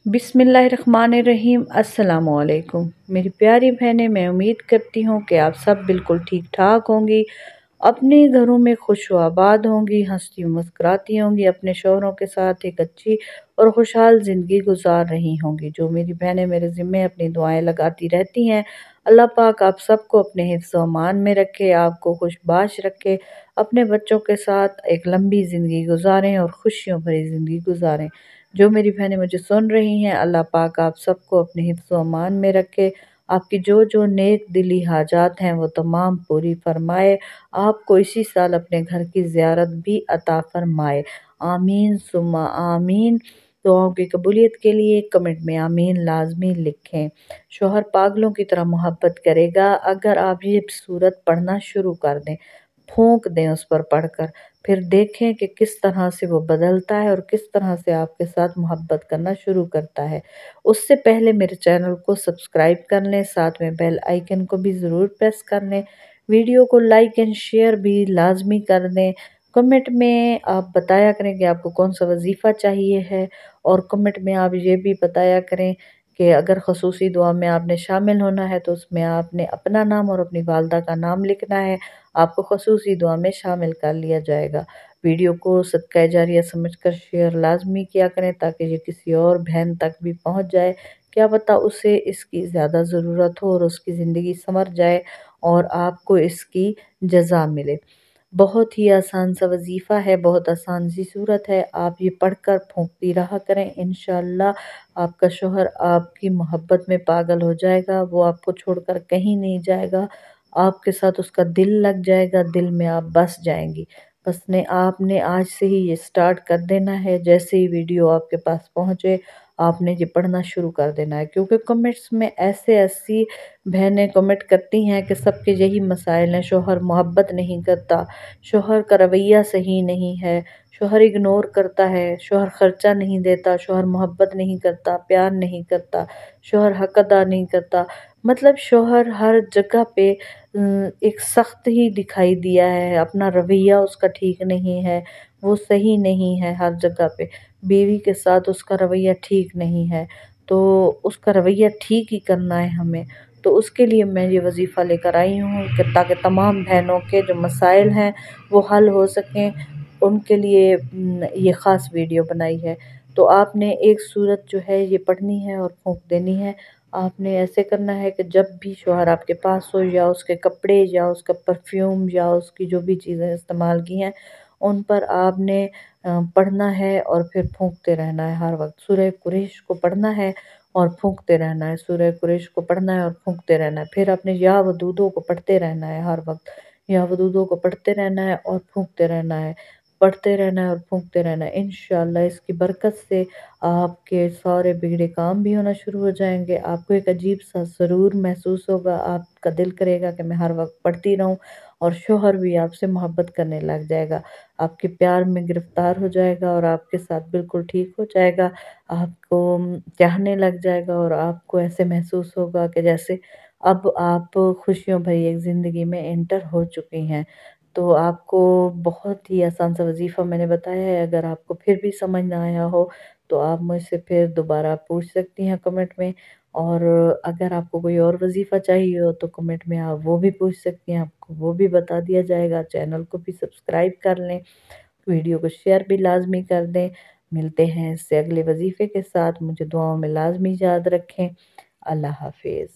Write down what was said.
बिस्मिल्लाहिर्रहमानिर्रहीम। अस्सलाम वालेकुम मेरी प्यारी बहनें, मैं उम्मीद करती हूँ कि आप सब बिल्कुल ठीक ठाक होंगी, अपने घरों में खुश व आबाद होंगी, हंसती मुस्कुराती होंगी, अपने शौहरों के साथ एक अच्छी और खुशहाल ज़िंदगी गुजार रही होंगी। जो मेरी बहनें मेरे ज़िम्मे अपनी दुआएं लगाती रहती हैं, अल्लाह पाक आप सबको अपने हिफ्ज़ व अमान में रखे, आपको खुशबाश रखे, अपने बच्चों के साथ एक लंबी ज़िंदगी गुजारें और खुशियों भरी ज़िंदगी गुजारें। जो मेरी बहनें मुझे सुन रही हैं, अल्लाह पाक आप सबको अपने हिफ्ज़ व अमान में रखे, आपकी जो जो नेक दिली हाजात हैं वो तमाम पूरी फरमाए, आपको इसी साल अपने घर की ज़ियारत भी अता फरमाए। आमीन सुम्मा आमीन। दुआओं की कबूलियत के लिए कमेंट में आमीन लाजमी लिखें। शौहर पागलों की तरह मोहब्बत करेगा अगर आप ये सूरत पढ़ना शुरू कर दें, फूंक दें उस पर पढ़कर, फिर देखें कि किस तरह से वो बदलता है और किस तरह से आपके साथ मोहब्बत करना शुरू करता है। उससे पहले मेरे चैनल को सब्सक्राइब कर लें, साथ में बेल आइकन को भी ज़रूर प्रेस कर लें, वीडियो को लाइक एंड शेयर भी लाजमी कर दें। कमेंट में आप बताया करें कि आपको कौन सा वजीफ़ा चाहिए है, और कमेंट में आप ये भी बताया करें कि अगर खसूसी दुआ में आपने शामिल होना है तो उसमें आपने अपना नाम और अपनी वालदा का नाम लिखना है, आपको खसूसी दुआ में शामिल कर लिया जाएगा। वीडियो को सदका जारिया समझकर शेयर लाजमी किया करें ताकि ये किसी और बहन तक भी पहुंच जाए, क्या पता उसे इसकी ज़्यादा ज़रूरत हो और उसकी ज़िंदगी संवर जाए और आपको इसकी जज़ा मिले। बहुत ही आसान सा वजीफ़ा है, बहुत आसान सी सूरत है, आप ये पढ़कर फूंकती रहा करें। इंशाअल्लाह आपका शौहर आपकी मोहब्बत में पागल हो जाएगा, वो आपको छोड़कर कहीं नहीं जाएगा, आपके साथ उसका दिल लग जाएगा, दिल में आप बस जाएंगी। बस ने आपने आज से ही ये स्टार्ट कर देना है, जैसे ही वीडियो आपके पास पहुँचे आपने ये पढ़ना शुरू कर देना है, क्योंकि कमेंट्स में ऐसे ऐसी बहनें कमेंट करती हैं कि सबके यही मसाइल हैं, शौहर मोहब्बत नहीं करता, शौहर का रवैया सही नहीं है, शौहर इग्नोर करता है, शौहर खर्चा नहीं देता, शौहर मोहब्बत नहीं करता, प्यार नहीं करता, शौहर हक अदा नहीं करता। मतलब शौहर हर जगह पे एक सख्त ही दिखाई दिया है, अपना रवैया उसका ठीक नहीं है, वो सही नहीं है हर जगह पे, बीवी के साथ उसका रवैया ठीक नहीं है, तो उसका रवैया ठीक ही करना है हमें। तो उसके लिए मैं ये वजीफ़ा लेकर आई हूँ कि ताकि तमाम बहनों के जो मसाइल हैं वो हल हो सकें, उनके लिए ये ख़ास वीडियो बनाई है। तो आपने एक सूरत जो है ये पढ़नी है और फूंक देनी है। आपने ऐसे करना है कि जब भी शौहर आपके पास हो, या उसके कपड़े या उसका परफ्यूम या उसकी जो भी चीज़ें इस्तेमाल की हैं उन पर आपने पढ़ना है और फिर फूंकते रहना है हर वक्त। सूरह कुरैश को पढ़ना है और फूंकते रहना है, सूरह कुरैश को पढ़ना है और फूंकते रहना है। फिर अपने या वदूदों को पढ़ते रहना है हर वक्त, या वदूदों को पढ़ते रहना है और फूंकते रहना है, पढ़ते रहना है और फूंकते रहना है। इंशाअल्लाह इसकी बरकत से आपके सारे बिगड़े काम भी होना शुरू हो जाएंगे। आपको एक अजीब सा सरूर महसूस होगा, आपका दिल करेगा कि मैं हर वक्त पढ़ती रहूं, और शौहर भी आपसे मोहब्बत करने लग जाएगा, आपके प्यार में गिरफ्तार हो जाएगा और आपके साथ बिल्कुल ठीक हो जाएगा, आपको चाहने लग जाएगा, और आपको ऐसे महसूस होगा कि जैसे अब आप खुशियों भरी एक ज़िंदगी में एंटर हो चुकी हैं। तो आपको बहुत ही आसान सा वजीफ़ा मैंने बताया है, अगर आपको फिर भी समझ ना आया हो तो आप मुझसे फिर दोबारा पूछ सकती हैं कमेंट में, और अगर आपको कोई और वजीफ़ा चाहिए हो तो कमेंट में आप वो भी पूछ सकती हैं, आपको वो भी बता दिया जाएगा। चैनल को भी सब्सक्राइब कर लें, वीडियो को शेयर भी लाजमी कर दें। मिलते हैं इससे अगले वजीफ़े के साथ, मुझे दुआओं में लाजमी याद रखें। अल्लाह हाफिज़।